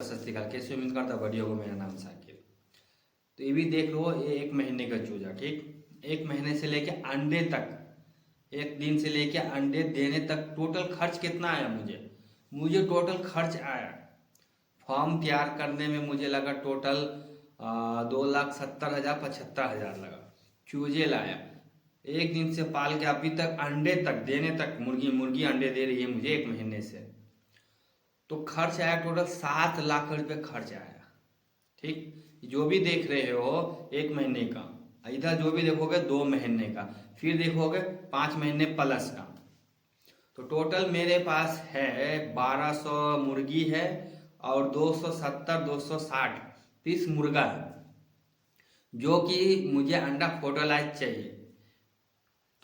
सत श्री अकाल। कैसे उम्मीद करता वीडियो को। मेरा नाम साकिब। तो ये भी देख लो, ये 1 महीने का चूजा, ठीक। 1 महीने से लेके अंडे तक, 1 दिन से लेके अंडे देने तक टोटल खर्च कितना आया मुझे टोटल खर्च आया फॉर्म तैयार करने में मुझे लगा टोटल 2,70,000 75,000 लगा। चूजे लाया, 1 दिन से पाल के अभी तक अंडे तक देने तक, मुर्गी अंडे दे रही है मुझे 1 महीने से। तो खर्च आया टोटल 7 लाख रुपए खर्च आया, ठीक। जो भी देख रहे हो 1 महीने का, इधर जो भी देखोगे 2 महीने का, फिर देखोगे 5 महीने प्लस का। तो टोटल मेरे पास है 1200 मुर्गी है और 270-260 पीस मुर्गा है, जो कि मुझे अंडा फर्टिलाइज चाहिए।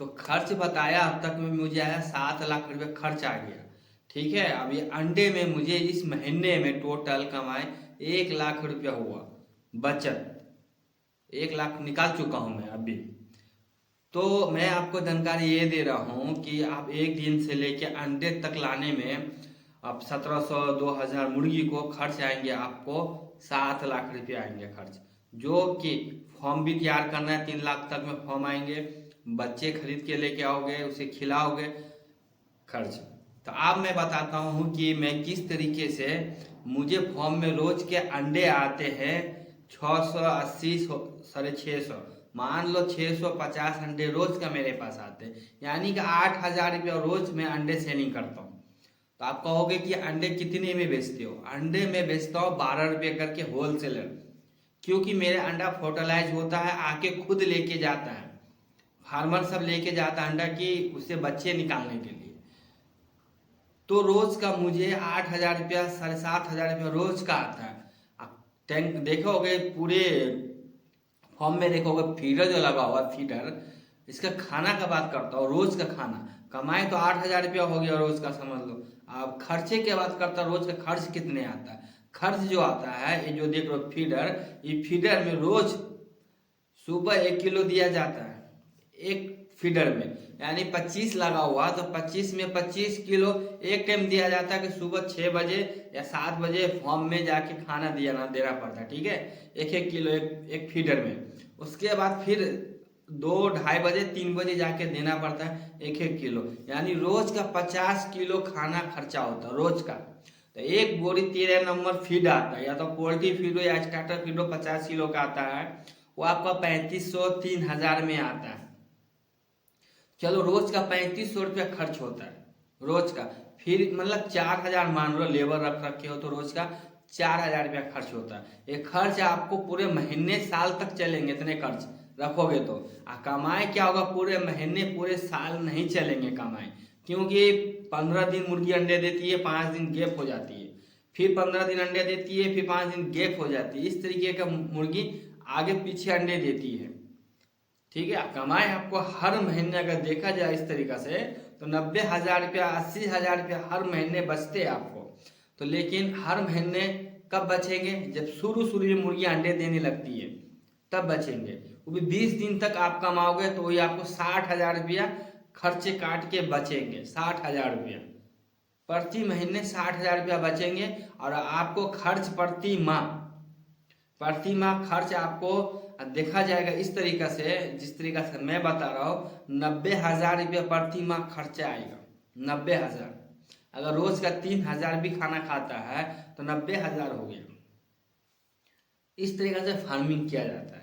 तो खर्च बताया अब तक में मुझे आया 7 लाख रुपए खर्च आ गया, ठीक है। अब ये अंडे में मुझे इस महीने में टोटल कमाए 1 लाख रुपया हुआ बचत। 1 लाख निकाल चुका हूं मैं अभी। तो मैं आपको जानकारी ये दे रहा हूं कि आप 1 दिन से लेके अंडे तक लाने में अब 1,700-2,000 मुर्गी को खर्च आएंगे, आपको 7 लाख रुपये आएंगे खर्च। जो कि फॉर्म भी तैयार करना है, 3 लाख तक में फॉर्म आएंगे, बच्चे खरीद के लेके आओगे, उसे खिलाओगे, खर्च। तो अब मैं बताता हूँ कि मैं किस तरीके से, मुझे फॉर्म में रोज के अंडे आते हैं 680 650, मान लो 650 अंडे रोज का मेरे पास आते हैं, यानी कि 8,000 रुपया रोज मैं अंडे सेलिंग करता हूँ। तो आप कहोगे कि अंडे कितने में बेचते हो? अंडे में बेचता हूँ 12 रुपये करके होलसेलर, क्योंकि मेरे अंडा फर्टिलाइज होता है, आके खुद लेके जाता है, फार्मर सब लेके जाता है अंडा की उससे बच्चे निकालने के लिए। तो रोज का मुझे 8,000 रुपया 7,500 रुपया रोज का आता है। टैंक देखोगे पूरे फॉर्म में, देखोगे फीडर जो लगा हुआ फीडर, इसका खाना का बात करता हूँ, रोज का खाना कमाए तो 8,000 रुपया हो गया रोज का, समझ लो। अब खर्चे की बात करता हूँ, रोज का खर्च कितने आता है। खर्च जो आता है, ये जो देख लो फीडर, ये फीडर में रोज सुबह 1 किलो दिया जाता है एक फीडर में, यानी 25 लगा हुआ तो 25 में 25 किलो एक टाइम दिया जाता है कि सुबह 6 बजे या 7 बजे फॉर्म में जाके खाना देना पड़ता है, ठीक है। 1-1 किलो एक फीडर में। उसके बाद फिर 2-2:30 बजे 3 बजे जाके देना पड़ता है 1-1 किलो, यानी रोज का 50 किलो खाना खर्चा होता है रोज का। तो एक बोरी 13 नंबर फीड आता है, या तो पोल्ट्री फीड हो या स्टार्टर फीड हो, 50 किलो का आता है, वो आपका 3,500-3,000 में आता है। चलो रोज का 3,500 रुपया खर्च होता है रोज का, फिर मतलब 4,000 मान लो, लेबर रख रखे हो तो रोज का 4,000 रुपया खर्च होता है। ये खर्च आपको पूरे महीने साल तक चलेंगे, इतने खर्च रखोगे तो। कमाए क्या होगा, पूरे महीने पूरे साल नहीं चलेंगे कमाए, क्योंकि 15 दिन मुर्गी अंडे देती है, 5 दिन गैप हो जाती है, फिर 15 दिन अंडे देती है, फिर 5 दिन गैप हो जाती है। इस तरीके का मुर्गी आगे पीछे अंडे देती है, ठीक है। कमाए आपको हर महीने अगर देखा जाए इस तरीका से तो 90,000 रुपया 80,000 रुपया हर महीने बचते हैं आपको। तो लेकिन हर महीने कब बचेंगे, जब शुरू में मुर्गी अंडे देने लगती है तब बचेंगे। वो भी 20 दिन तक आप कमाओगे तो वही आपको 60,000 रुपया खर्चे काट के बचेंगे। 60,000 रुपया प्रति महीने, 60,000 रुपया बचेंगे। और आपको खर्च प्रति माह खर्च आपको देखा जाएगा इस तरीका से, जिस तरीका से मैं बता रहा हूँ, 90,000 रुपया प्रति माह खर्चा आएगा। 90,000, अगर रोज का 3,000 भी खाना खाता है तो 90,000 हो गया। इस तरीका से फार्मिंग किया जाता है।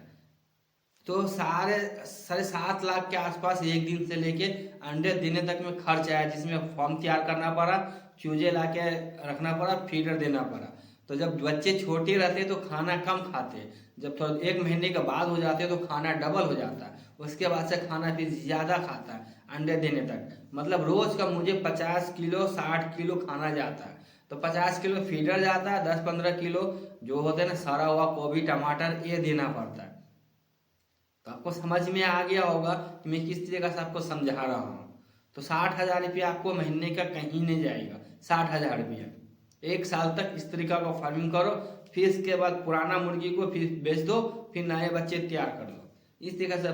तो 7.5 लाख के आसपास 1 दिन से लेके अंडे देने तक में खर्च आया, जिसमें फॉर्म तैयार करना पड़ा, चूजे ला के रखना पड़ा, फीडर देना पड़ा। तो जब बच्चे छोटे रहते तो खाना कम खाते, जब थोड़ा 1 महीने के बाद हो जाते तो खाना डबल हो जाता है, उसके बाद से खाना फिर ज़्यादा खाता है अंडे देने तक। मतलब रोज का मुझे 50 किलो 60 किलो खाना जाता है। तो 50 किलो फीडर जाता है, 10-15 किलो जो होते हैं ना सड़ा हुआ गोभी टमाटर, ये देना पड़ता है। तो आपको समझ में आ गया होगा कि मैं किस तरीके से आपको समझा रहा हूँ। तो 60,000 रुपया आपको महीने का कहीं नहीं जाएगा। 60,000 रुपया 1 साल तक इस तरीका का फार्मिंग करो, फिर इसके बाद पुराना मुर्गी को फिर बेच दो, फिर नए बच्चे तैयार कर लो। इस तरीके से